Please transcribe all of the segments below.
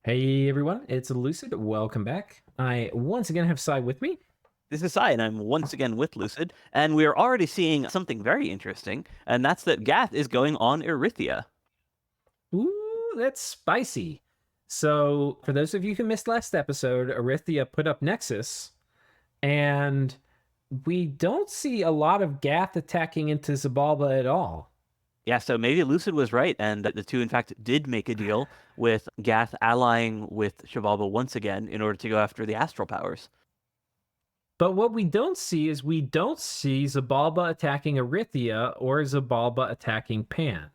Hey everyone, it's Lucid. Welcome back. I once again have Sai with me. This is Sai, and I'm once again with Lucid, and we are already seeing something very interesting, and that's that Gath is going on Arithia. Ooh, that's spicy. So, for those of you who missed last episode, Arithia put up Nexus, and we don't see a lot of Gath attacking into Zabalba at all. Yeah, so maybe Lucid was right, and that the two, in fact, did make a deal with Gath allying with Shivalba once again in order to go after the astral powers. But what we don't see is we don't see Zabalba attacking Arithia or Zabalba attacking Pan.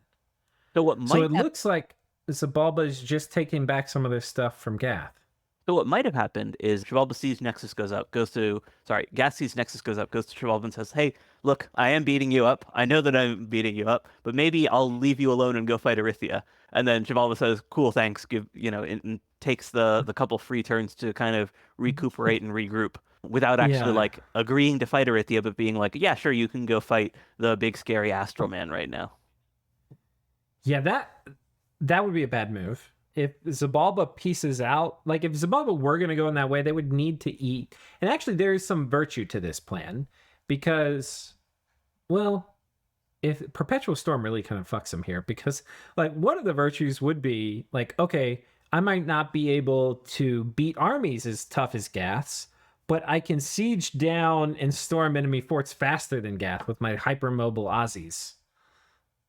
So what So might it have looks like Zabalba is just taking back some of this stuff from Gath. so what might have happened is Shivalba sees Nexus goes up, Gath sees Nexus goes up, goes to Shivalba and says, "Hey, look, I am beating you up. I know that I'm beating you up, but maybe I'll leave you alone and go fight Arithia." And then Shivalba says, "Cool, thanks." And takes the couple free turns to kind of recuperate and regroup without actually Yeah. like agreeing to fight Arithia, but being like, "Yeah, sure, you can go fight the big scary Astral Man right now." Yeah, that would be a bad move. If Zabalba pieces out, like if Zabalba were going to go in that way, they would need to eat. And actually, there is some virtue to this plan because, well, if Perpetual Storm really kind of fucks him here, because like one of the virtues would be like, okay, I might not be able to beat armies as tough as Gath's, but I can siege down and storm enemy forts faster than Gath with my hypermobile Aussies.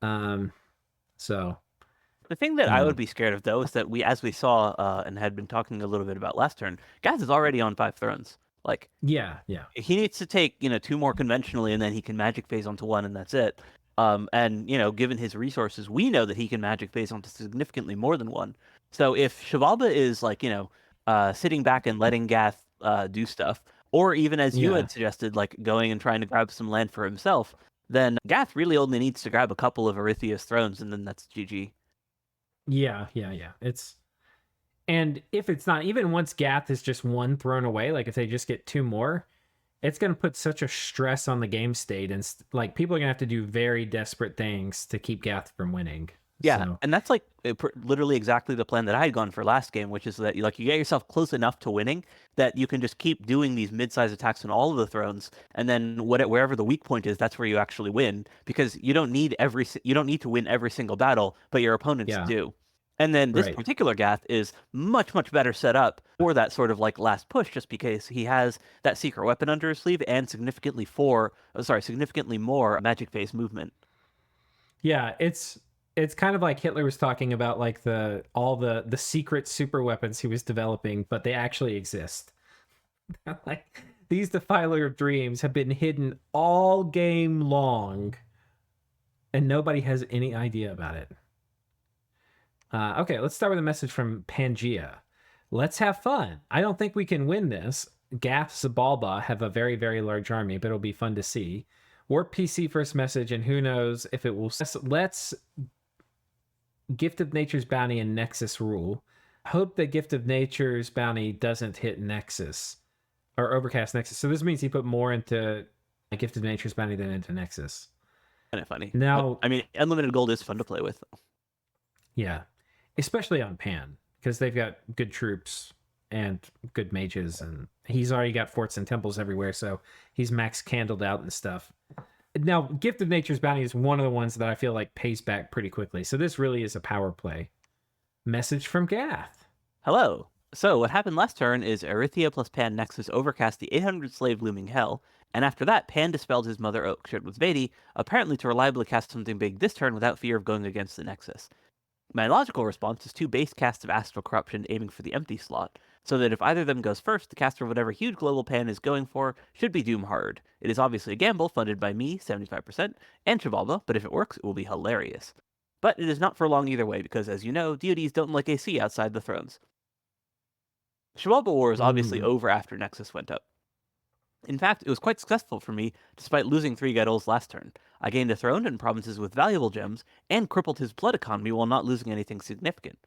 Um, so The thing that you I would know, be scared of, though, is that as we saw and had been talking a little bit about last turn, Gath is already on 5 thrones. Like, yeah, yeah. he needs to take, two more conventionally, and then he can magic phase onto one, and that's it. And, given his resources, we know that he can magic phase onto significantly more than one. So if Shivalba is, like, sitting back and letting Gath do stuff, or even as you Yeah. had suggested, like, going and trying to grab some land for himself, then Gath really only needs to grab a couple of Arithia's thrones, and then that's GG. Yeah, yeah, yeah. It's and if it's not even once Gath is just one thrown away, like if they just get two more, it's going to put such a stress on the game state and like people are going to have to do very desperate things to keep Gath from winning. Yeah, So, and that's like literally exactly the plan that I had gone for last game, which is that you get yourself close enough to winning that you can just keep doing these mid-sized attacks on all of the thrones, and then wherever the weak point is, that's where you actually win because you don't need to win every single battle, but your opponents yeah. do. And then this Right. particular Gath is much better set up for that sort of like last push, just because he has that secret weapon under his sleeve and significantly more magic phase movement. Yeah, it's kind of like Hitler was talking about like the all the secret super weapons he was developing, but they actually exist. Like these defiler of dreams have been hidden all game long and nobody has any idea about it. Okay, let's start with a message from Pangea. Let's have fun. I don't think we can win this. Gath Zabalba have a very, very large army, but it'll be fun to see. Warp PC first message, and who knows if it will. Let's Gift of Nature's Bounty and Nexus rule. Hope that Gift of Nature's Bounty doesn't hit Nexus or Overcast Nexus. So this means he put more into Gift of Nature's Bounty than into Nexus. Kind of funny. But Now, I mean, unlimited gold is fun to play with. yeah, especially on Pan because they've got good troops and good mages, and he's already got forts and temples everywhere, so he's max candled out and stuff. Now, Gift of Nature's Bounty is one of the ones that I feel like pays back pretty quickly, so this really is a power play. Message from Gath. Hello. So what happened last turn is Arithia plus Pan Nexus overcast the 800 slave looming hell, and after that, Pan dispelled his mother oak shared with Vedi, apparently to reliably cast something big this turn without fear of going against the Nexus. My logical response is two base casts of Astral Corruption aiming for the empty slot, so that if either of them goes first, the caster of whatever huge global Pan is going for should be doom hard. It is obviously a gamble funded by me, 75%, and Chivalba, but if it works, it will be hilarious. But it is not for long either way, because as you know, deities don't like AC outside the thrones. Chivalba War is obviously Ooh. over after Nexus went up. In fact, it was quite successful for me, despite losing 3 Gettles last turn. I gained a throne and provinces with valuable gems, and crippled his blood economy while not losing anything significant.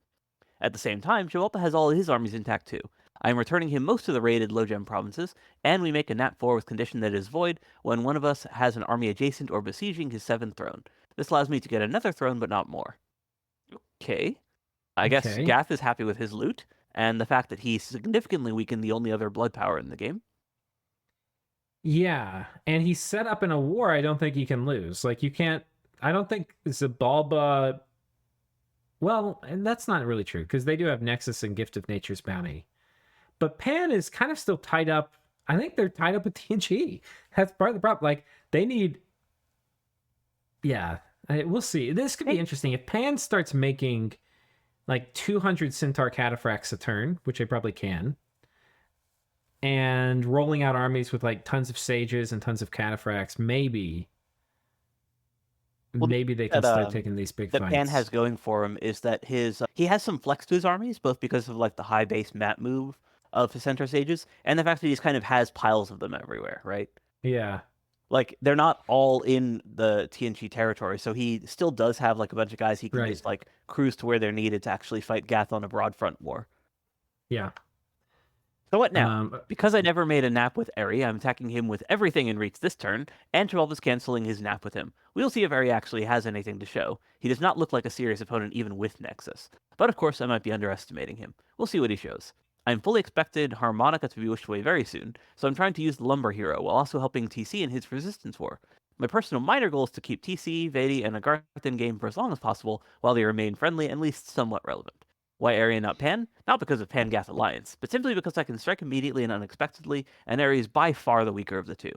At the same time, Chivalpa has all his armies intact too. I am returning him most of the raided low gem provinces, and we make a nat 4 with condition that it is void when one of us has an army adjacent or besieging his 7th throne. This allows me to get another throne, but not more. Okay. I guess Okay. Gath is happy with his loot, and the fact that he significantly weakened the only other blood power in the game. Yeah, and he's set up in a war I don't think he can lose. Like, you can't. I don't think Zabalba. Well, and that's not really true because they do have Nexus and Gift of Nature's Bounty. But Pan is kind of still tied up. I think they're tied up with TNG. That's part of the problem. Like, they need. Yeah, we'll see. This could be Hey, interesting. If Pan starts making like 200 Centaur cataphracts a turn, which they probably can, and rolling out armies with like tons of sages and tons of cataphracts, maybe well, they can that start taking these big that Pan has fights. going for him is that his he has some flex to his armies, both because of like the high base map move of his center sages, and the fact that he just kind of has piles of them everywhere, right? Yeah, Like they're not all in the TNG territory, so he still does have like a bunch of guys he can right. just like cruise to where they're needed to actually fight Gath on a broad front war. Yeah. So what now? Um, Because I never made a nap with Eri, I'm attacking him with everything in reach this turn, and Travolta's canceling his nap with him. We'll see if Eri actually has anything to show. He does not look like a serious opponent even with Nexus. But of course, I might be underestimating him. We'll see what he shows. I'm fully expected Harmonica to be wished away very soon, so I'm trying to use the Lumber Hero while also helping TC in his Resistance War. My personal minor goal is to keep TC, Vedi, and Agarth in game for as long as possible while they remain friendly and at least somewhat relevant. Why Eri and not Pan? Not because of Pan-Gath Alliance, but simply because I can strike immediately and unexpectedly, and Eri is by far the weaker of the two.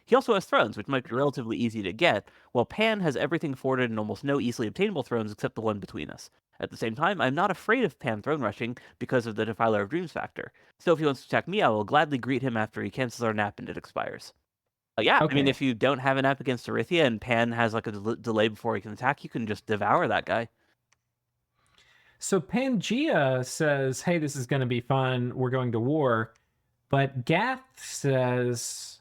He also has thrones, which might be relatively easy to get, while Pan has everything forwarded and almost no easily obtainable thrones except the one between us. At the same time, I'm not afraid of Pan throne rushing because of the Defiler of Dreams factor, so if he wants to attack me, I will gladly greet him after he cancels our nap and it expires. Yeah, I mean, okay. if you don't have an nap against Arithia and Pan has like a delay before he can attack, you can just devour that guy. So Pangea says, "Hey, this is going to be fun. We're going to war," but Gath says,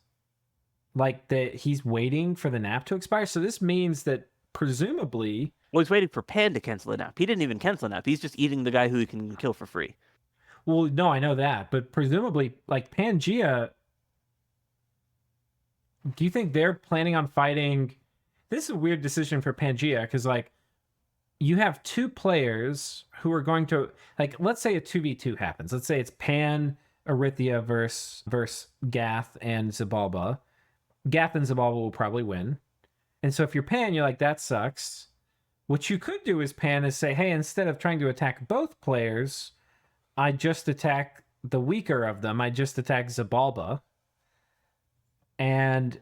like, that he's waiting for the nap to expire. So this means that presumably, Well, he's waiting for Pan to cancel the nap. He didn't even cancel the nap. He's just eating the guy who he can kill for free. well, no, I know that, but presumably, like Pangea, do you think they're planning on fighting? This is a weird decision for Pangea because, like, you have two players who are going to, like, let's say a 2v2 happens. Let's say it's Pan, Arithia versus Gath and Zabalba. Gath and Zabalba will probably win. And so if you're Pan, you're like, that sucks. What you could do is Pan is say, hey, instead of trying to attack both players, I just attack the weaker of them. I just attack Zabalba. And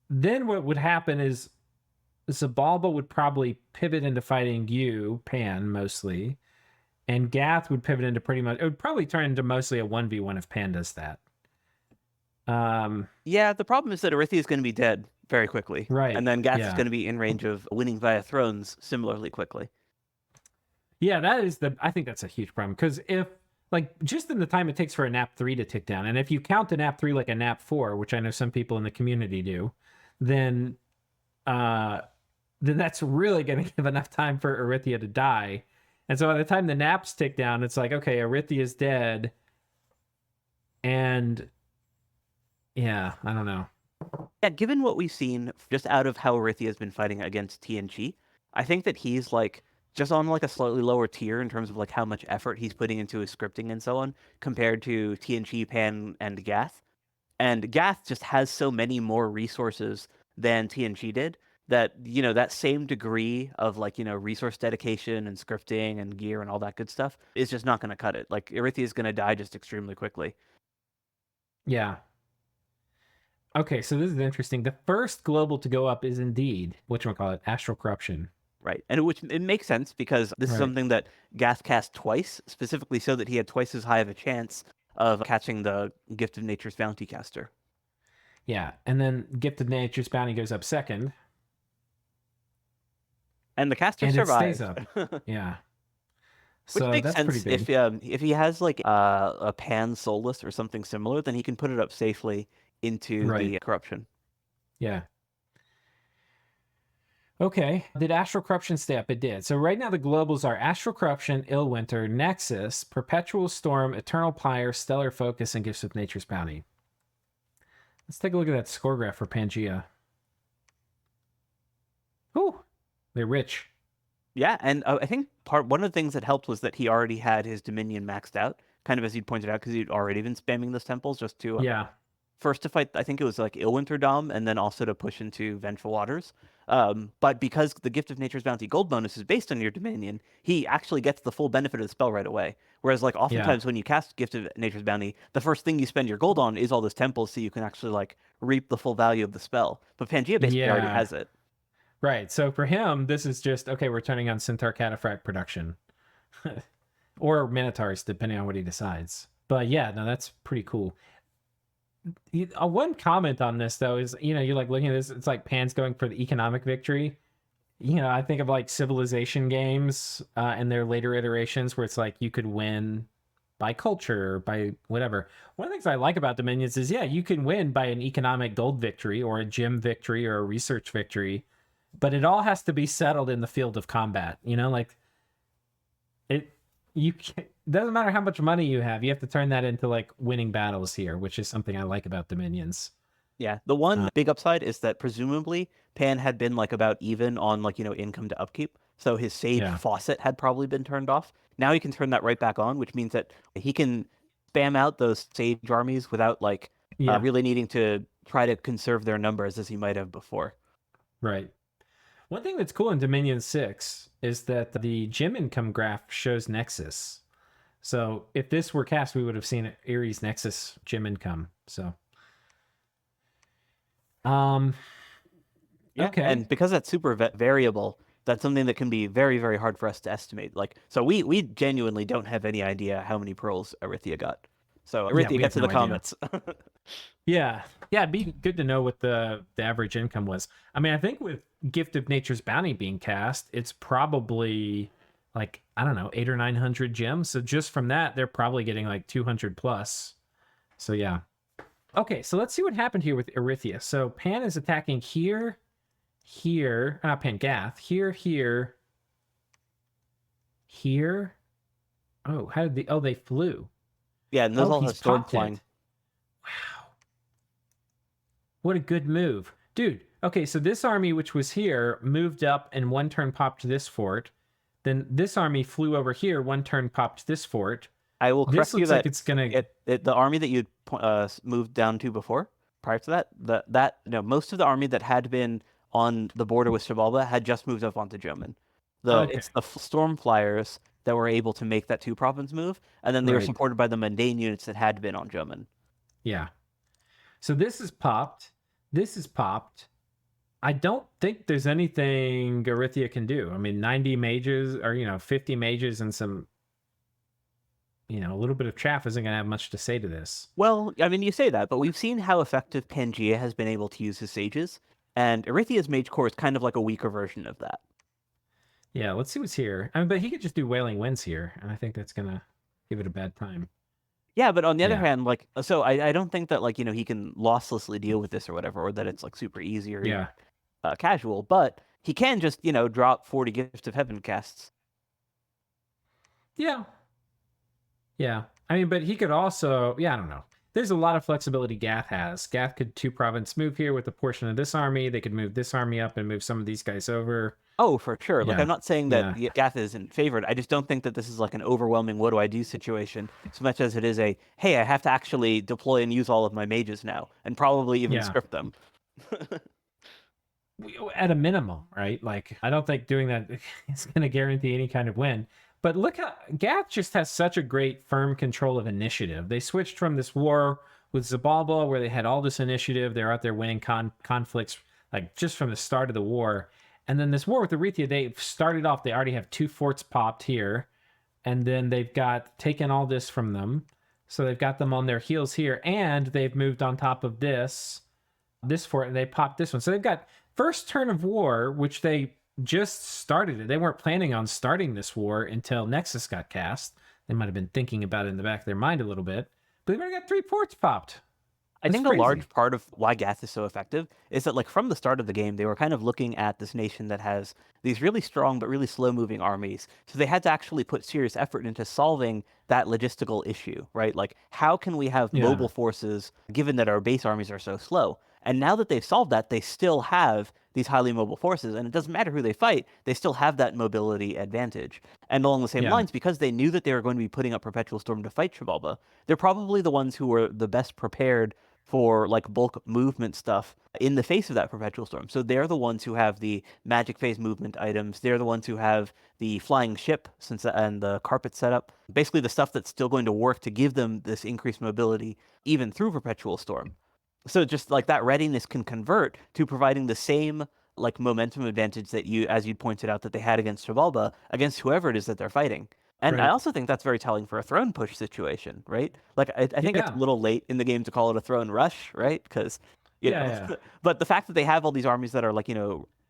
then what would happen is Zabalba would probably pivot into fighting you, Pan, mostly. And Gath would pivot into pretty much, it would probably turn into mostly a 1v1 if Pan does that. Yeah, the problem is that Arithia is going to be dead very quickly. Right. And then Gath is Yeah. going to be in range of winning via thrones similarly quickly. Yeah, that is I think that's a huge problem. Because if, like, just in the time it takes for a nap 3 to tick down, and if you count a nap 3 like a nap 4, which I know some people in the community do, then that's really going to give enough time for Arithia to die. And so by the time the naps tick down, it's like, okay, Arithia's dead. And yeah, I don't know. Yeah, given what we've seen just out of how Arithia has been fighting against TNG, I think that he's like just on like a slightly lower tier in terms of like how much effort he's putting into his scripting and so on compared to TNG, Pan, and Gath. And Gath just has so many more resources than TNG did that, that same degree of like, resource dedication and scripting and gear and all that good stuff is just not going to cut it. Like Arithia is going to die just extremely quickly. Yeah. Okay, so this is interesting. The first global to go up is indeed, whatchamacallit, Astral Corruption. Right. And which it makes sense because this is Right. something that Gath cast twice, specifically so that he had twice as high of a chance of catching the Gift of Nature's Bounty caster. Yeah. And then Gift of Nature's Bounty goes up second. And the caster And it stays survived. up. Yeah. Which So makes that's pretty sense big. if he has like a Pan Soulless or something similar, then he can put it up safely into Right. the corruption. Yeah. Okay. Did Astral Corruption stay up? It did. So right now the globals are Astral Corruption, Illwinter, Nexus, Perpetual Storm, Eternal Pyre, Stellar Focus, and Gifts of Nature's Bounty. Let's take a look at that score graph for Pangea. Whew. They're rich. Yeah, and I think one of the things that helped was that he already had his Dominion maxed out, kind of as you'd pointed out, because he'd already been spamming those temples just to Yeah. first to fight. I think it was like Ilwinter Dom, and then also to push into Vengeful Waters. But because the Gift of Nature's Bounty gold bonus is based on your Dominion, he actually gets the full benefit of the spell right away. Whereas like Yeah. oftentimes when you cast Gift of Nature's Bounty, the first thing you spend your gold on is all those temples, so you can actually like reap the full value of the spell. But Pangea basically already Yeah. has it. Right. So for him, this is just okay, we're turning on Centaur Cataphract production. Or Minotaurs, depending on what he decides. But yeah, no, that's pretty cool. One comment on this though is, you're like looking at this, it's like Pan's going for the economic victory. I think of like Civilization games and their later iterations where it's like you could win by culture or by whatever. One of the things I like about Dominions is, yeah, you can win by an economic gold victory or a gym victory or a research victory, but it all has to be settled in the field of combat. Like it, you can't, doesn't matter how much money you have to turn that into like winning battles here, which is something I like about Dominions. Yeah, the one big upside is that presumably Pan had been like about even on like, income to upkeep. So his sage Yeah. faucet had probably been turned off. Now he can turn that right back on, which means that he can spam out those sage armies without like Yeah. really needing to try to conserve their numbers as he might have before. Right. One thing that's cool in Dominion 6 is that the gem income graph shows Nexus. So if this were cast, we would have seen Ares Nexus gem income. So, Yeah, okay. and because that's super variable, that's something that can be very, very hard for us to estimate. Like, so we genuinely don't have any idea how many pearls Arithia got. So Yeah, Arithia, we get have to no the idea. comments. Yeah. Yeah, it'd be good to know what the average income was. I mean, I think with Gift of Nature's Bounty being cast, it's probably like, I don't know, 8 or 900 gems. So just from that, they're probably getting like 200 plus. So yeah. Okay, so let's see what happened here with Arithia. So Pan is attacking here, here, not Pangath, here, here, here. Oh, how did they flew. Yeah, and those Oh, all he's have sword popped flying. it. Wow. What a good move. Dude, okay, so this army, which was here, moved up and one turn popped this fort. Then this army flew over here, one turn popped this fort. I will This correct you looks like that it's gonna. the army that you'd moved down to before, prior to that, that no, most of the army that had been on the border with Shabalba had just moved up onto German. Okay, It's the storm flyers that were able to make that two province move, and then they were right. supported by the mundane units that had been on German. Yeah. So this is popped. This is popped. I don't think there's anything Garithia can do. I mean, 90 mages or, 50 mages and some, a little bit of chaff isn't going to have much to say to this. Well, I mean, you say that, but we've seen how effective Pangea has been able to use his sages, and Erithia's Mage Core is kind of like a weaker version of that. Yeah, let's see what's here. I mean, but he could just do Wailing Winds here, and I think that's going to give it a bad time. Yeah, but on the other Yeah. hand, like, so I don't think that like, he can losslessly deal with this or whatever, or that it's like super easy or even Yeah. casual, but he can just, drop 40 Gift of Heaven casts. Yeah. Yeah. I mean, but he could also, yeah, I don't know. There's a lot of flexibility Gath has. Gath could two province move here with a portion of this army. They could move this army up and move some of these guys over. Oh, for sure. Like, Yeah. I'm not saying that Yeah. Gath isn't favored. I just don't think that this is like an overwhelming what do I do situation, so much as it is a, hey, I have to actually deploy and use all of my mages now, and probably even Yeah. script them. At a minimum, right? Like, I don't think doing that is going to guarantee any kind of win. But look how Gath just has such a great firm control of initiative. They switched from this war with Zabalba, where they had all this initiative. They're out there winning conflicts, like just from the start of the war. And then this war with Erythia, they started off, they already have 2 forts popped here. And then they've got taken all this from them. So they've got them on their heels here. And they've moved on top of this fort, and they popped this one. So they've got first turn of war, which they just started it. They weren't planning on starting this war until Nexus got cast. They might have been thinking about it in the back of their mind a little bit, but they've already got 3 ports popped. I That's think a crazy. large part of why Gath is so effective is that, like, from the start of the game, they were kind of looking at this nation that has these really strong but really slow-moving armies. So they had to actually put serious effort into solving that logistical issue, right? Like, how can we have Yeah. mobile forces given that our base armies are so slow? And now that they've solved that, they still have these highly mobile forces, and it doesn't matter who they fight, they still have that mobility advantage. And along the same Yeah. lines, because they knew that they were going to be putting up Perpetual Storm to fight Xibalba, they're probably the ones who were the best prepared for like bulk movement stuff in the face of that Perpetual Storm. So they're the ones who have the magic phase movement items. They're the ones who have the flying ship and the carpet setup. Basically, the stuff that's still going to work to give them this increased mobility even through Perpetual Storm. So just like that readiness can convert to providing the same like momentum advantage that you, as you pointed out, that they had against Xibalba, against whoever it is that they're fighting. And I Right. also think that's very telling for a throne push situation, right? Like I think it's a Yeah. little late in the game to call it a throne rush, right? Because Yeah. Yeah. but the fact that they have all these armies that are like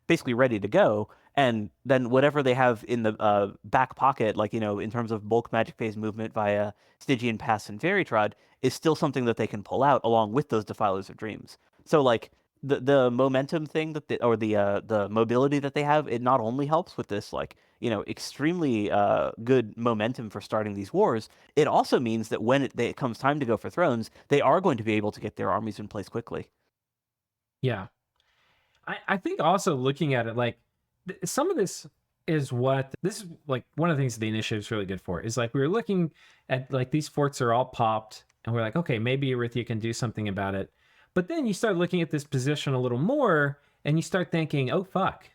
basically ready to go, and then whatever they have in the back pocket, like in terms of bulk magic phase movement via Stygian Pass and Fairy Trod, is still something that they can pull out along with those Defilers of Dreams. So like the momentum thing or the mobility that they have, it not only helps with this like extremely good momentum for starting these wars, it also means that when it comes time to go for thrones, they are going to be able to get their armies in place quickly. Yeah. I think also looking at it, like some of this is what this is like one of the things the initiative is really good for is like we were looking at like these forts are all popped and we're like, okay, maybe Arithia can do something about it. But then you start looking at this position a little more and you start thinking, oh, fuck,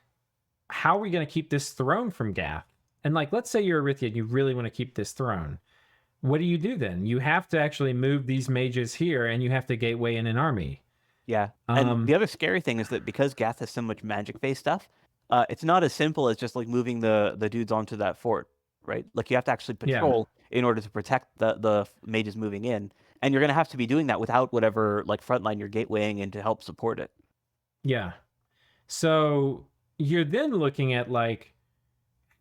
how are we going to keep this throne from Gath? And like, let's say you're Arithia and you really want to keep this throne. What do you do then? You have to actually move these mages here and you have to gateway in an army. Yeah, and the other scary thing is that because Gath has so much magic phase stuff, it's not as simple as just like moving the dudes onto that fort, right? Like you have to actually Yeah. patrol in order to protect the mages moving in, and you're gonna have to be doing that without whatever like frontline you're gatewaying in to help support it. Yeah. So you're then looking at like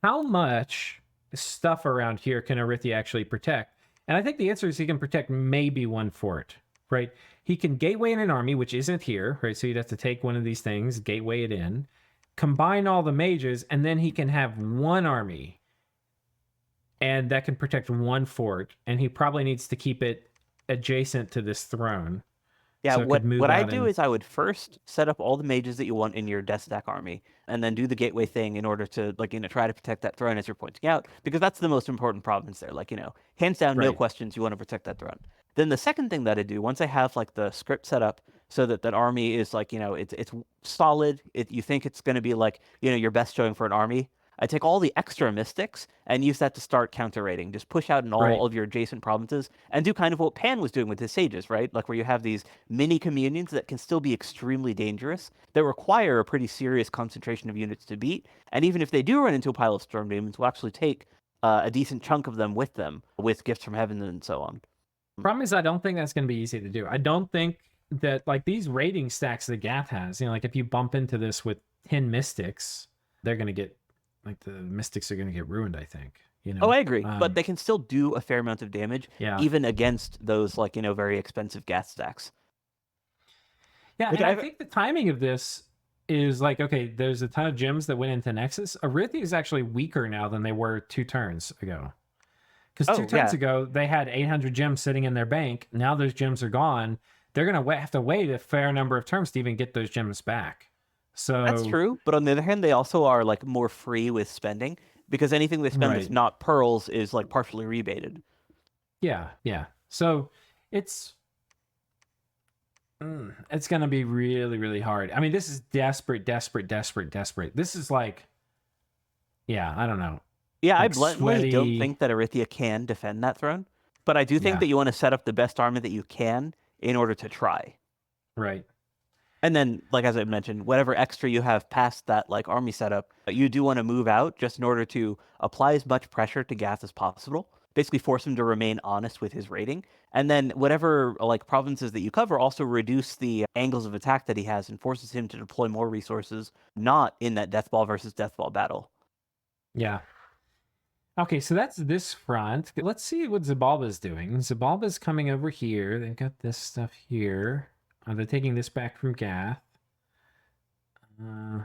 how much stuff around here can Arithia actually protect? And I think the answer is he can protect maybe one fort, right? He can gateway in an army, which isn't here, right? So you'd have to take one of these things, gateway it in, combine all the mages, and then he can have one army and that can protect one fort. And he probably needs to keep it adjacent to this throne. Yeah, So it could move what I out do and is I would first set up all the mages that you want in your death stack army, and then do the gateway thing in order to like try to protect that throne as you're pointing out, because that's the most important province there. Like hands down, no right. questions, you want to protect that throne. Then the second thing that I do once I have like the script set up so that that army is like it's solid, you think it's going to be like your best showing for an army. I take all the extra mystics and use that to start counter raiding. Just push out in Right. all of your adjacent provinces and do kind of what Pan was doing with his sages, right? Like where you have these mini communions that can still be extremely dangerous, that require a pretty serious concentration of units to beat. And even if they do run into a pile of storm demons, will actually take a decent chunk of them with gifts from heaven and so on. Problem is, I don't think that's going to be easy to do. I don't think that like these rating stacks that Gath has, like if you bump into this with 10 mystics, they're going to get like the mystics are going to get ruined, I think, Oh, I agree, but Um, they can still do a fair amount of damage, yeah. even against those like very expensive gas stacks. Yeah. Like And I I've think the timing of this is like, okay, there's a ton of gems that went into Nexus. Arithia is actually weaker now than they were 2 turns ago. Because two oh turns yeah, ago, they had 800 gems sitting in their bank. Now those gems are gone. They're going to have to wait a fair number of turns to even get those gems back. that's So, true. But on the other hand, they also are like more free with spending because anything they spend that's right. not pearls is like partially rebated. Yeah. Yeah. So it's it's going to be really, really hard. I mean, this is desperate, desperate, desperate, desperate. This is like, yeah, I don't know, Yeah, I like bluntly don't sweaty. think that Arithia can defend that throne, but I do think Yeah. that you want to set up the best army that you can in order to try. Right. And then, like as I mentioned, whatever extra you have past that like army setup, you do want to move out just in order to apply as much pressure to Gath as possible. Basically, force him to remain honest with his rating, and then whatever like provinces that you cover also reduce the angles of attack that he has and forces him to deploy more resources, not in that deathball versus deathball battle. Yeah. Okay, so that's this front. Let's see what Zabalba's doing. Zabalba's coming over here. They've got this stuff here. They're taking this back from Gath. Uh,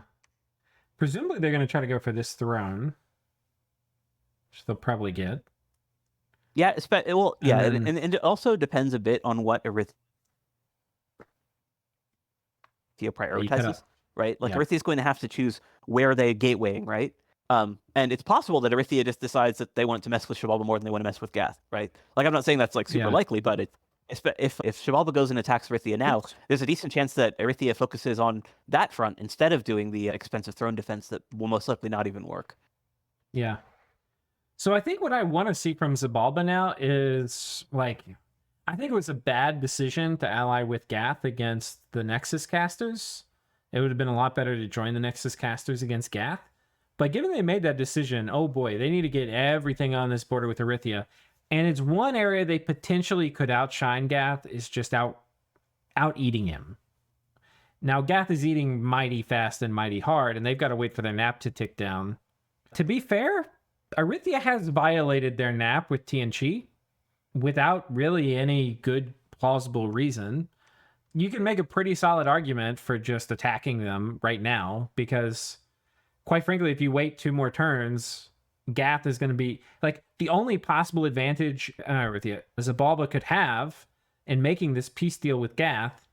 presumably, they're going to try to go for this throne, which they'll probably get. Yeah, well, And yeah, then, and it also depends a bit on what Arithia yeah, you cut prioritizes. up. right? Like Yep. Arithia is going to have to choose where they gatewaying, right? And it's possible that Arithia just decides that they want to mess with Shivalba more than they want to mess with Gath, right? Like I'm not saying that's like super Yeah. likely, but if Shivalba goes and attacks Arithia now, there's a decent chance that Arithia focuses on that front instead of doing the expensive throne defense that will most likely not even work. Yeah. So I think what I want to see from Zabalba now is like, I think it was a bad decision to ally with Gath against the Nexus casters. It would have been a lot better to join the Nexus casters against Gath. But given they made that decision, oh boy, they need to get everything on this border with Arithia. And it's one area they potentially could outshine Gath is just out eating him. Now Gath is eating mighty fast and mighty hard, and they've got to wait for their nap to tick down. To be fair, Arithia has violated their nap with Tianchi without really any good plausible reason. You can make a pretty solid argument for just attacking them right now because, quite frankly, if you wait 2 more turns, Gath is going to be like the only possible advantage Arithia Zabalba could have in making this peace deal with Gath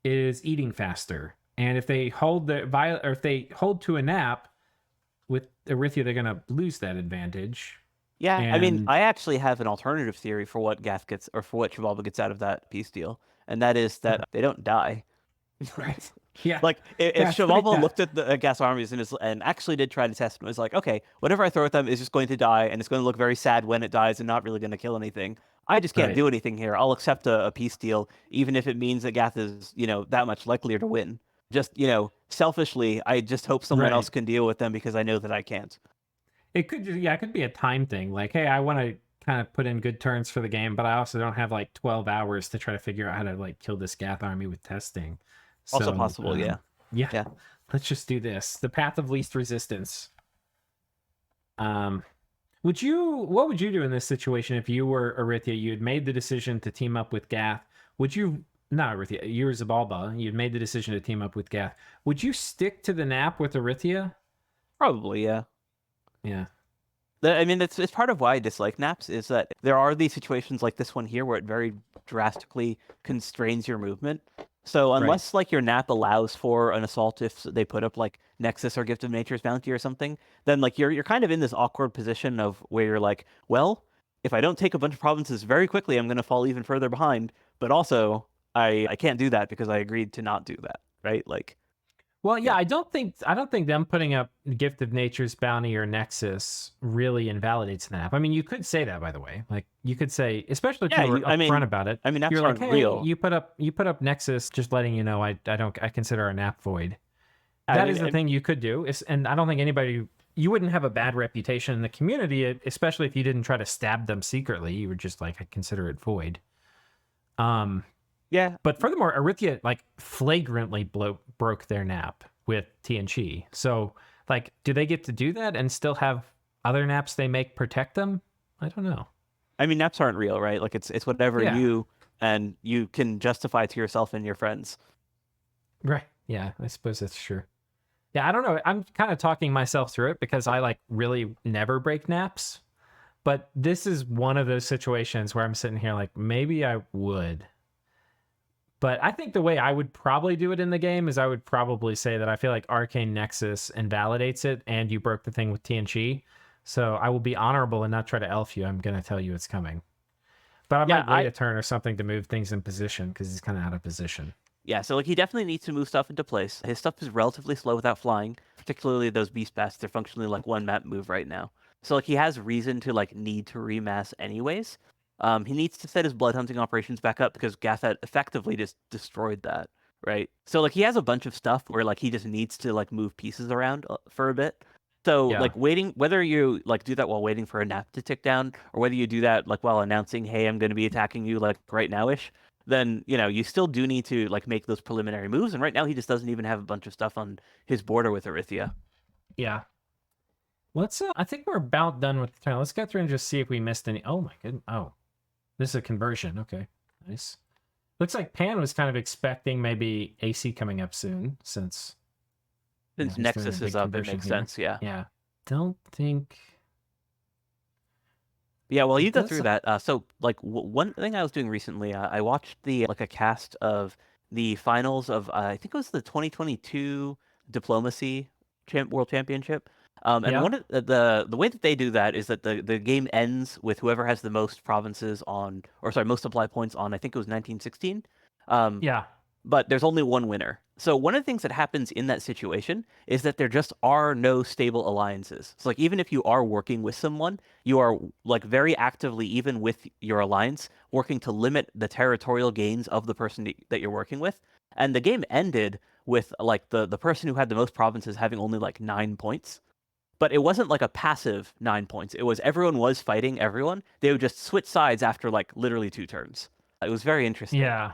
is eating faster. And if they hold if they hold to a nap with Arithia, they're going to lose that advantage. Yeah, I mean, And I actually have an alternative theory for what Gath gets, or for what Shivalba gets out of that peace deal, and that is that they don't die. right, yeah, Like if Gath's pretty Shivalba tough. looked at the Gath's armies and actually did try to test and was like, okay, whatever I throw at them is just going to die, and it's going to look very sad when it dies and not really going to kill anything. I just can't Right. do anything here. I'll accept a peace deal, even if it means that Gath is, that much likelier to win. Just, selfishly, I just hope someone Right. else can deal with them because I know that I can't. It could, yeah, it could be a time thing. Like, hey, I want to kind of put in good turns for the game, but I also don't have like 12 hours to try to figure out how to like kill this Gath army with testing. Also So, possible, yeah. yeah, Yeah. let's just do this. The path of least resistance. What would you do in this situation if you were Arithia? You had made the decision to team up with Gath. Would you, not Arithia, you were Zabalba. You'd made the decision to team up with Gath. Would you stick to the nap with Arithia? Probably, yeah. Yeah. I mean, it's part of why I dislike naps is that there are these situations like this one here where it very drastically constrains your movement. So Right. unless like your nap allows for an assault if they put up like Nexus or Gift of Nature's Bounty or something, then like you're kind of in this awkward position of where you're like, well, if I don't take a bunch of provinces very quickly, I'm going to fall even further behind. But also, I can't do that because I agreed to not do that, right? Like, Well, yeah, yeah. I don't think them putting up Gift of Nature's Bounty or Nexus really invalidates the nap. I mean, you could say that, by the way. Like you could say, especially if Yeah, you were I upfront mean, about it. naps You're like, aren't hey, real. you put up Nexus, just letting you know I consider a nap void. I That mean, is the thing you could do. And I don't think you wouldn't have a bad reputation in the community, especially if you didn't try to stab them secretly. You were just like, I consider it void. yeah, But furthermore, Arithia like flagrantly broke their nap with TNG. So, like, do they get to do that and still have other naps they make protect them? I don't know. I mean, naps aren't real, right? Like it's whatever Yeah. you can justify to yourself and your friends. Right. Yeah, I suppose that's true. Yeah, I don't know. I'm kind of talking myself through it because I like really never break naps. But this is one of those situations where I'm sitting here like maybe I would. But I think the way I would probably do it in the game is I would probably say that I feel like Arcane Nexus invalidates it and you broke the thing with TNG. So I will be honorable and not try to elf you. I'm going to tell you it's coming. But I might wait a turn or something to move things in position because he's kind of out of position. Yeah, so like he definitely needs to move stuff into place. His stuff is relatively slow without flying, particularly those beast bats. They're functionally like one map move right now. So like he has reason to like need to remass anyways. He needs to set his blood hunting operations back up because Gafet effectively just destroyed that, right? So like he has a bunch of stuff where like he just needs to like move pieces around for a bit. So Yeah. like waiting, whether you like do that while waiting for a nap to tick down, or whether you do that like while announcing, hey, I'm going to be attacking you like right now-ish, then you still do need to like make those preliminary moves. And right now he just doesn't even have a bunch of stuff on his border with Arithia. Yeah. Let's I think we're about done with the turn. Let's get through and just see if we missed any. Oh my goodness. Oh. This is a conversion. Okay. Nice. Looks like Pan was kind of expecting maybe AC coming up soon since Since he's doing a Nexus big is up, it conversion makes here. sense, yeah. Yeah. Don't think. Yeah, well, you go That's through that. So, like, one thing I was doing recently, I watched the like a cast of the finals of I think it was the 2022 Diplomacy World Championship. And Yeah. one of the way that they do that is that the game ends with whoever has the most provinces on, or sorry, most supply points on. I think it was 1916. Um, Yeah. but there's only one winner. So one of the things that happens in that situation is that there just are no stable alliances. So like even if you are working with someone, you are like very actively, even with your alliance, working to limit the territorial gains of the person that you're working with. And the game ended with like the person who had the most provinces having only like 9 points. But it wasn't like a passive 9 points. It was everyone was fighting everyone. They would just switch sides after like literally 2 turns. It was very interesting. Yeah.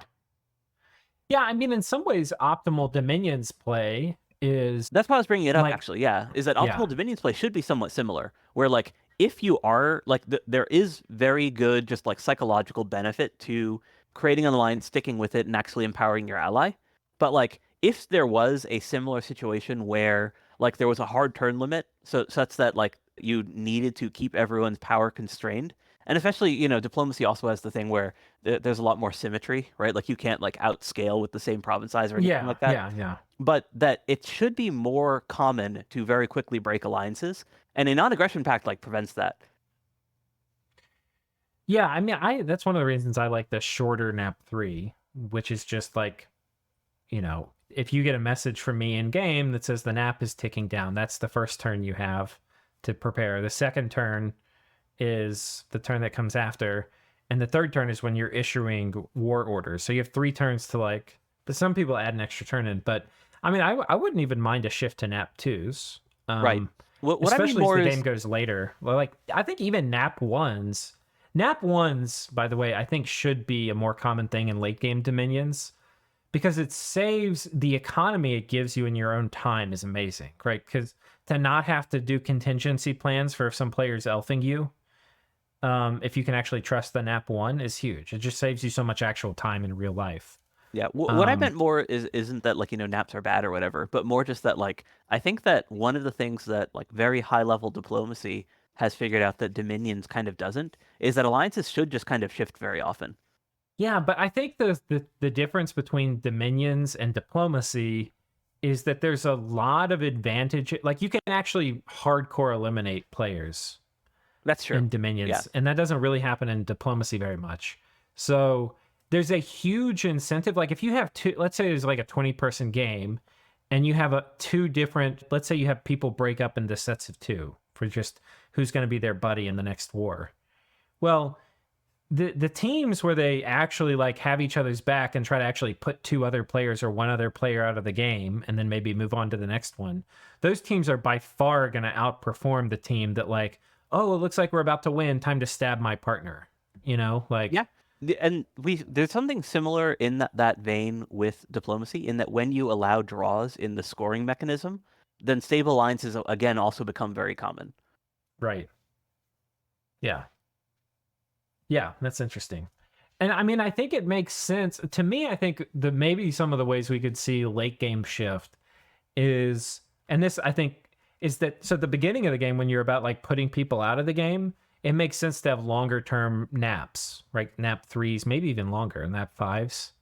Yeah, I mean, in some ways, optimal Dominions play is That's why I was bringing it up, like, actually. Yeah, is that yeah, optimal Dominions play should be somewhat similar, where like if you are like there is very good just like psychological benefit to creating an alliance, sticking with it, and actually empowering your ally. But like if there was a similar situation where like there was a hard turn limit, so such that like you needed to keep everyone's power constrained, and especially diplomacy also has the thing where there's a lot more symmetry, right? Like you can't like outscale with the same province size or anything yeah, like that, yeah, yeah. but that it should be more common to very quickly break alliances, and a non-aggression pact like prevents that. Yeah, I mean, I that's one of the reasons I like the shorter nap 3, which is just like, if you get a message from me in game that says the nap is ticking down, that's the first turn you have to prepare. The second turn is the turn that comes after, and the third turn is when you're issuing war orders. So you have 3 turns to like, but some people add an extra turn in. But I mean, I wouldn't even mind a shift to nap 2s. Right. What I mean Especially as more the is game goes later. Well, like I think even nap 1s, by the way, I think should be a more common thing in late game dominions, because it saves the economy it gives you in your own time is amazing, right? Because to not have to do contingency plans for if some player's elfing you, if you can actually trust the nap 1 is huge. It just saves you so much actual time in real life. yeah. What I Um, meant more is isn't that like naps are bad or whatever, but more just that like I think that one of the things that like very high level diplomacy has figured out that Dominions kind of doesn't is that alliances should just kind of shift very often. yeah, but I think the difference between dominions and diplomacy is that there's a lot of advantage. Like you can actually hardcore eliminate players That's true. in Yeah. dominions, and that doesn't really happen in diplomacy very much. So there's a huge incentive. Like if you have two, let's say there's like a 20-person game, and you have two different, let's say you have people break up into sets of 2 for just who's going to be their buddy in the next war. Well, the teams where they actually like have each other's back and try to actually put 2 other players or 1 other player out of the game and then maybe move on to the next one, those teams are by far going to outperform the team that like, oh, it looks like we're about to win, time to stab my partner, like, Yeah. And there's something similar in that vein with diplomacy, in that when you allow draws in the scoring mechanism, then stable alliances again also become very common. right. Yeah. Yeah, that's interesting. And I mean, I think it makes sense to me. I think the maybe some of the ways we could see late game shift is, and this I think is that, so at the beginning of the game when you're about like putting people out of the game, it makes sense to have longer term naps, right? Nap 3s, maybe even longer, nap 5s.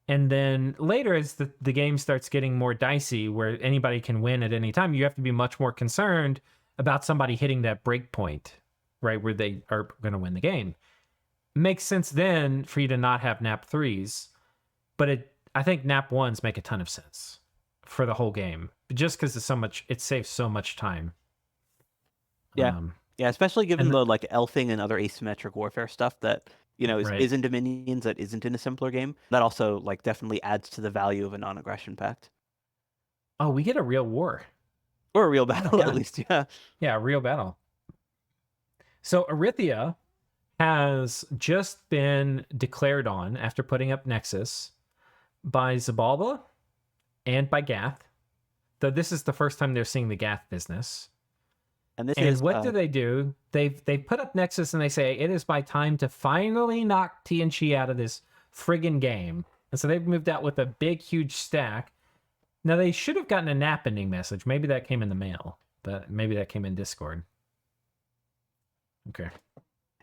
And then later, as the game starts getting more dicey, where anybody can win at any time, you have to be much more concerned about somebody hitting that break point, right, where they are going to win the game. Makes sense then for you to not have nap 3s, but I think nap 1s make a ton of sense for the whole game, just because it's so much, it saves so much time. Yeah. Um, Yeah, especially given and the like elfing and other asymmetric warfare stuff that, right. is in Dominions that isn't in a simpler game. That also like definitely adds to the value of a non-aggression pact. Oh, we get a real war. Or a real Oh my battle at god. least, yeah. Yeah, a real battle. So Arithia has just been declared on after putting up Nexus by Zabalba and by Gath. Though this is the first time they're seeing the Gath business. And this And is what do? They put up Nexus and they say it is by time to finally knock TNC out of this friggin' game. And so they've moved out with a big, huge stack. Now they should have gotten a nap ending message. Maybe that came in the mail, but maybe that came in Discord. Okay.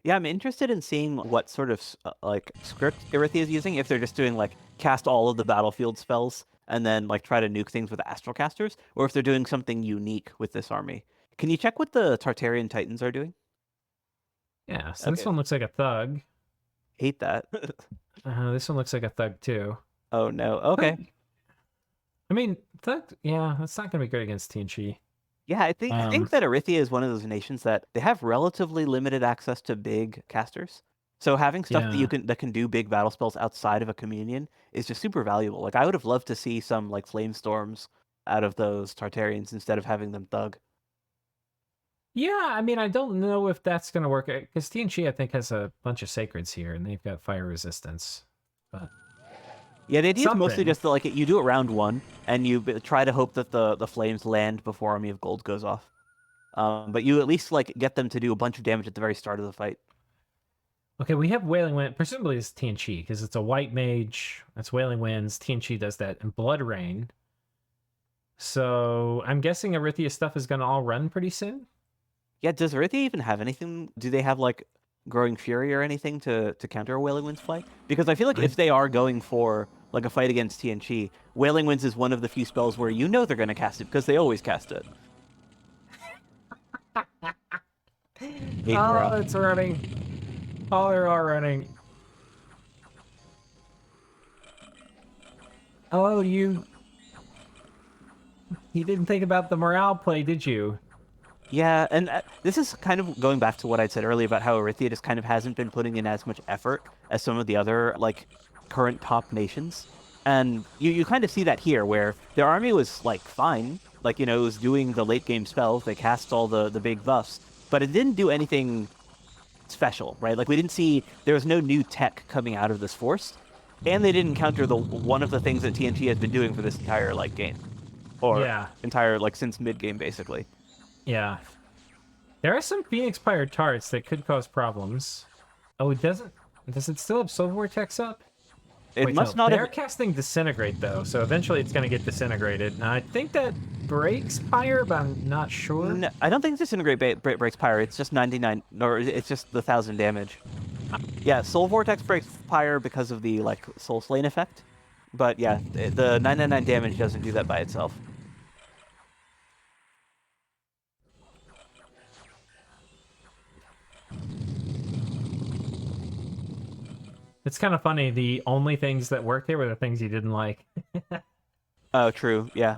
Yeah, I'm interested in seeing what sort of like script Arithia is using. If they're just doing like cast all of the battlefield spells and then like try to nuke things with astral casters, or if they're doing something unique with this army. Can you check what the Tartarian Titans are doing? Yeah, so this Okay, one looks like a thug. hate that. This one looks like a thug too. Oh no. Okay. Thug, I mean, thug. Yeah, that's not gonna be good against Tianchi. Yeah, I think that Arithia is one of those nations that they have relatively limited access to big casters. So having stuff that Yeah. that can do big battle spells outside of a communion is just super valuable. Like I would have loved to see some like flame storms out of those Tartarians instead of having them thug. Yeah, I mean, I don't know if that's gonna work because Tianchi, I think, has a bunch of sacreds here, and they've got fire resistance. But Yeah, the idea is mostly something. just that, like you do it round one and you try to hope that the flames land before Army of Gold goes off. But you at least like get them to do a bunch of damage at the very start of the fight. Okay, we have Wailing Wind. Presumably it's Tianchi because it's a white mage. That's Wailing Winds. Tianchi does that, and Blood Rain. So I'm guessing Arithia stuff is gonna all run pretty soon. Yeah, does Arithia even have anything? Do they have like Growing Fury or anything to counter a Wailing Wind's flight? Because I feel like I if they are going for like a fight against TNG, Wailing Winds is one of the few spells where you know they're going to cast it because they always cast it. Hate Oh, morale. it's running. Oh, they're all running. Oh, you didn't think about the morale play, did you? Yeah, and this is kind of going back to what I said earlier about how Arithia just kind of hasn't been putting in as much effort as some of the other like current top nations. And you kind of see that here where their army was like fine, like it was doing the late game spells, they cast all the big buffs, but it didn't do anything special, right? Like we didn't see there was no new tech coming out of this force, and they didn't counter the one of the things that TNT has been doing for this entire like game, or Yeah, entire like since mid game basically. yeah. There are some Phoenix Pirate tarts that could cause problems. Oh, it doesn't. Does it still have Soul Vortex up? It Wait, no. must not They have. are casting Disintegrate, though, so eventually it's going to get disintegrated. And I think that breaks Pyre, but I'm not sure. No, I don't think Disintegrate breaks Pyre. It's just 99, or it's just the 1,000 damage. Yeah, Soul Vortex breaks Pyre because of the like Soul Slain effect. But yeah, the 999 damage doesn't do that by itself. It's kind of funny. The only things that worked there were the things you didn't like. Oh, true. Yeah,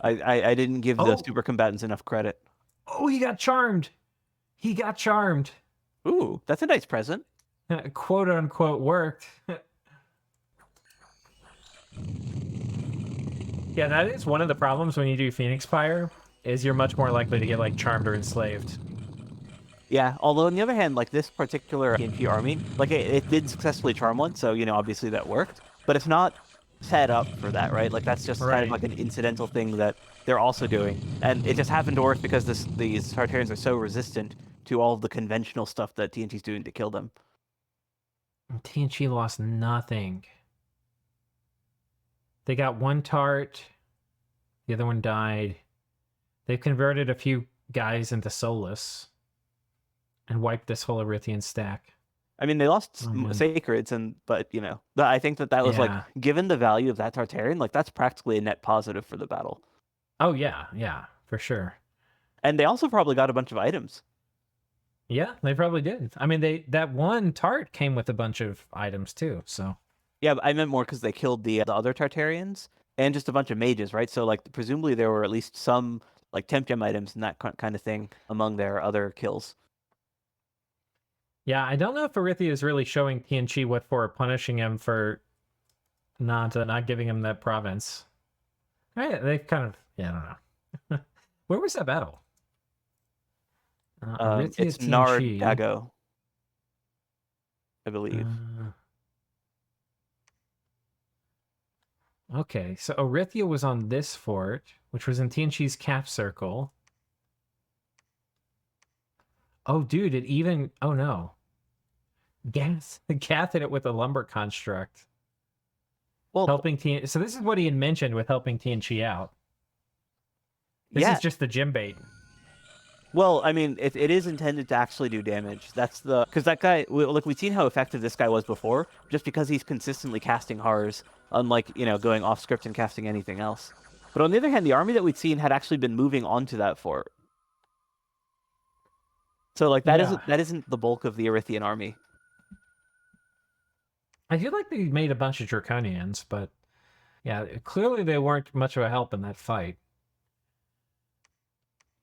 I didn't give the Oh, super combatants enough credit. oh, he got charmed. He got charmed. Ooh, that's a nice present. Quote unquote worked. Yeah, that is one of the problems when you do Phoenix Pyre, is you're much more likely to get like charmed or enslaved. Yeah, although on the other hand, like this particular TNT army, like it did successfully charm one, so obviously that worked. But it's not set up for that, right? Like that's just kind of Right. like an incidental thing that they're also doing, and it just happened to work because these Tartarians are so resistant to all of the conventional stuff that TNT's doing to kill them. TNG lost nothing. They got one tart. The other one died. They've converted a few guys into Solus and wiped this whole Erythian stack. I mean, they lost Oh, man. sacreds, but I think that was like Yeah. given the value of that Tartarian, like that's practically a net positive for the battle. Oh, yeah. Yeah, for sure. And they also probably got a bunch of items. Yeah, they probably did. I mean, that one tart came with a bunch of items too, so. Yeah, but I meant more because they killed the other Tartarians and just a bunch of mages, right? So like presumably there were at least some like temp gem items and that kind of thing among their other kills. Yeah, I don't know if Arithia is really showing TNG what for, punishing him for not giving him that province. Right, they kind of, yeah, I don't know. Where was that battle? Arithia It's TNG. Nardago, I believe. Okay, so Arithia was on this fort, which was in TNG's cap circle. Oh, dude, it even... Oh, no. Gath hit it with a lumber construct. Well, Helping TNG... So this is what he had mentioned with helping TNG out. This yeah, is just the gym bait. Well, I mean, it is intended to actually do damage. That's the because that guy. Look, we've seen how effective this guy was before, just because he's consistently casting Hars, unlike going off script and casting anything else. But on the other hand, the army that we'd seen had actually been moving onto that fort. So like that Yeah. isn't the bulk of the Arithian army. I feel like they made a bunch of Draconians, but yeah, clearly they weren't much of a help in that fight.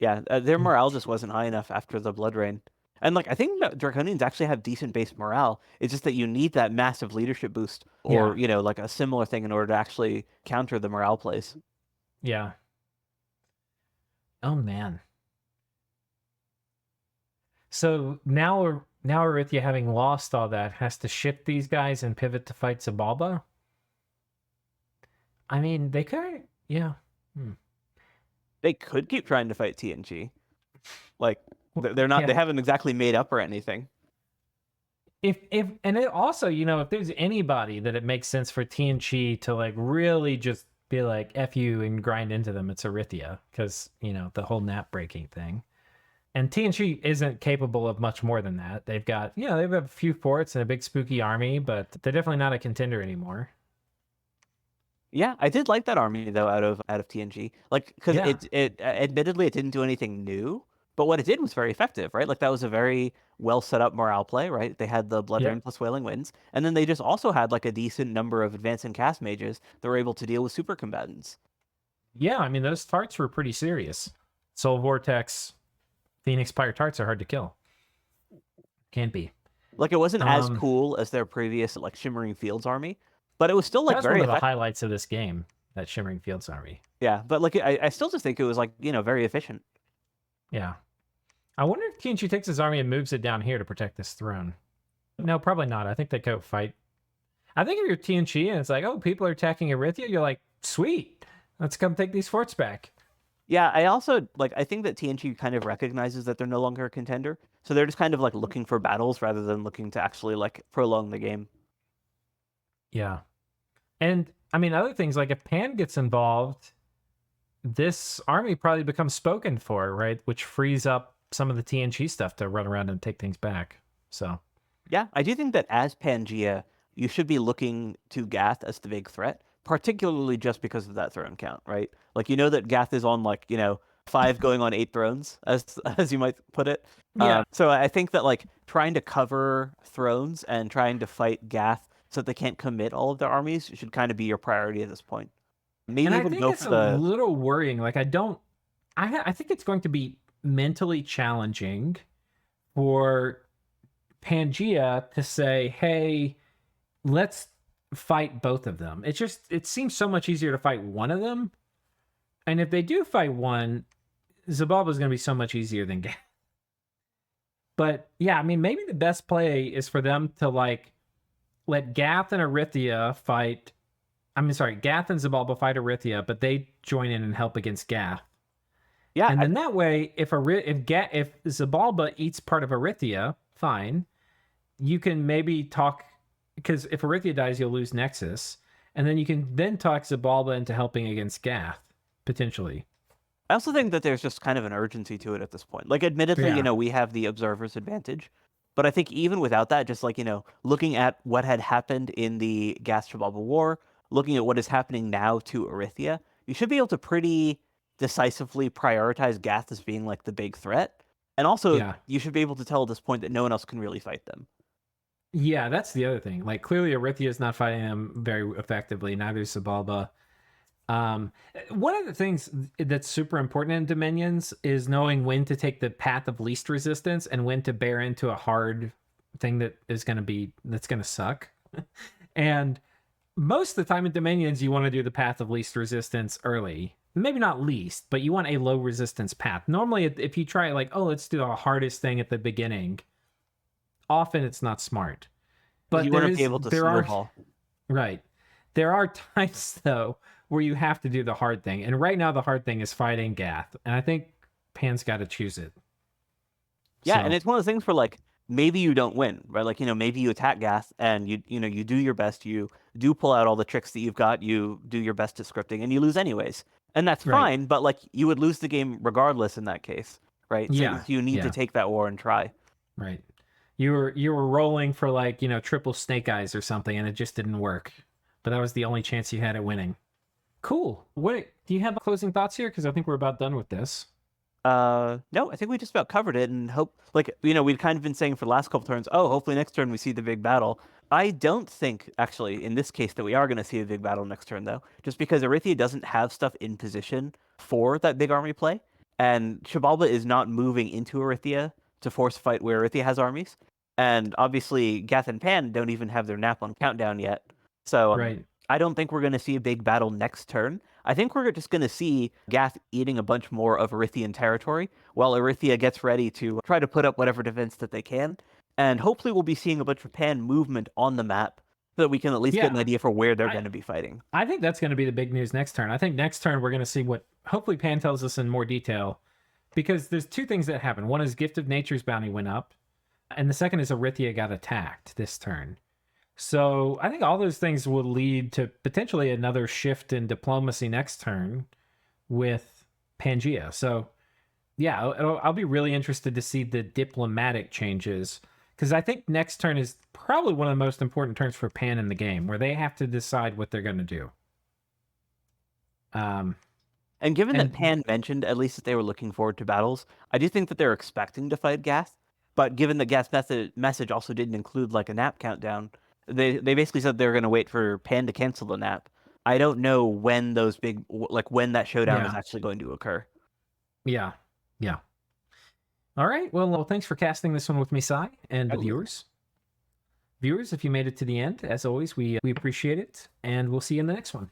Yeah, their morale just wasn't high enough after the Blood Rain. And like I think that Draconians actually have decent base morale. It's just that you need that massive leadership boost or, Yeah. like a similar thing in order to actually counter the morale plays. Yeah. Oh man. So now Arithia, having lost all that, has to ship these guys and pivot to fight Zabalba. I mean, they could, yeah. They could keep trying to fight TNG. Like they're not. Yeah. They haven't exactly made up or anything. If and it also, if there's anybody that it makes sense for TNG to like really just be like F you and grind into them, it's Arithia, because the whole nap breaking thing. And TNG isn't capable of much more than that. They've got, they have a few forts and a big spooky army, but they're definitely not a contender anymore. Yeah, I did like that army though out of TNG. Like because Yeah. it admittedly it didn't do anything new, but what it did was very effective, right? Like that was a very well set up morale play, right? They had the Blood Yeah. Rain plus Wailing Winds, and then they just also had like a decent number of advanced and cast mages that were able to deal with super combatants. Yeah, I mean, those tarts were pretty serious. Soul Vortex, Phoenix Pyre tarts are hard to kill. Can't be. Like it wasn't as Um, cool as their previous like Shimmering Fields army, but it was still like that's one very of the effective. highlights of this game, that Shimmering Fields army. Yeah, but like I still just think it was like very efficient. Yeah. I wonder if TNG takes his army and moves it down here to protect this throne. No, probably not. I think they go fight. I think if you're TNG and it's like, oh, people are attacking Arithia, you're like, sweet, let's come take these forts back. Yeah, I also I think that TNG kind of recognizes that they're no longer a contender, so they're just kind of like looking for battles rather than looking to actually like prolong the game. Yeah. And I mean, other things like if Pan gets involved, this army probably becomes spoken for, right? Which frees up some of the TNG stuff to run around and take things back. So, Yeah, I do think that as Pangea, you should be looking to Gath as the big threat, particularly just because of that throne count, right? Like that Gath is on 5 going on 8 thrones, as as you might put it. yeah. So I think that trying to cover thrones and trying to fight Gath so that they can't commit all of their armies should kind of be your priority at this point. And Maybe I even think go it's for a the little worrying. Like, I think it's going to be mentally challenging for Pangea to say, hey, let's fight both of them. It seems so much easier to fight one of them. And if they do fight one, Zabalba is going to be so much easier than Gath. But yeah, I mean, maybe the best play is for them to let Gath and Arithia fight. I mean, sorry, Gath and Zabalba fight Arithia, but they join in and help against Gath. yeah. And then that way, if Zabalba eats part of Arithia, fine. You can maybe talk, because if Arithia dies, you'll lose Nexus, and then you can then talk Zabalba into helping against Gath potentially. I also think that there's just kind of an urgency to it at this point. Like, admittedly, Yeah. we have the observer's advantage, but I think even without that, just looking at what had happened in the Gas-Chabalba War, looking at what is happening now to Arithia, you should be able to pretty decisively prioritize Gath as being the big threat, and also Yeah. you should be able to tell at this point that no one else can really fight them. Yeah, that's the other thing. Like, clearly Arithia is not fighting them very effectively. Neither is Zabalba. One of the things that's super important in Dominions is knowing when to take the path of least resistance and when to bear into a hard thing that's going to suck. And most of the time in Dominions, you want to do the path of least resistance early. Maybe not least, but you want a low resistance path. Normally, if you try let's do the hardest thing at the beginning, often it's not smart. But You want to be able to snowball. Right. There are times though where you have to do the hard thing, and right now the hard thing is fighting Gath, and I think Pan's got to choose it. Yeah, So, and it's one of the things where maybe you don't win, right? Maybe you attack Gath and you do your best, you do pull out all the tricks that you've got, you do your best at scripting, and you lose anyways. And that's right. fine, but you would lose the game regardless in that case, right? So Yeah, you need to yeah, take that war and try. right. You were rolling for like, triple snake eyes or something, and it just didn't work. But that was the only chance you had at winning. Cool. What do you have closing thoughts here? Because I think we're about done with this. No, I think we just about covered it and hope, like, we'd kind of been saying for the last couple turns, oh, hopefully next turn we see the big battle. I don't think, actually, in this case, that we are going to see a big battle next turn, though, just because Arithia doesn't have stuff in position for that big army play, and Xibalba is not moving into Arithia to force fight where Arithia has armies, and obviously Gath and Pan don't even have their nap on countdown yet, so Right. I don't think we're going to see a big battle next turn. I think we're just going to see Gath eating a bunch more of Erythian territory while Erythia gets ready to try to put up whatever defense that they can. And hopefully we'll be seeing a bunch of Pan movement on the map so that we can at least get an Yeah. idea for where they're I going to be fighting. I think that's going to be the big news next turn. I think next turn we're going to see what hopefully Pan tells us in more detail, because there's two things that happen. One is Gift of Nature's bounty went up, and the second is Arithia got attacked this turn. So I think all those things will lead to potentially another shift in diplomacy next turn with Pangea. So yeah, I'll be really interested to see the diplomatic changes, because I think next turn is probably one of the most important turns for Pan in the game, where they have to decide what they're going to do. And given that And Pan mentioned at least that they were looking forward to battles, I do think that they're expecting to fight Gath. But given that Gath's message also didn't include like a nap countdown, they basically said they were going to wait for Pan to cancel the nap. I don't know when those when that showdown is yeah, actually going to occur. yeah, yeah. All right. Well, thanks for casting this one with me, Sai, and the Totally. viewers. Viewers, if you made it to the end, as always, we appreciate it, and we'll see you in the next one.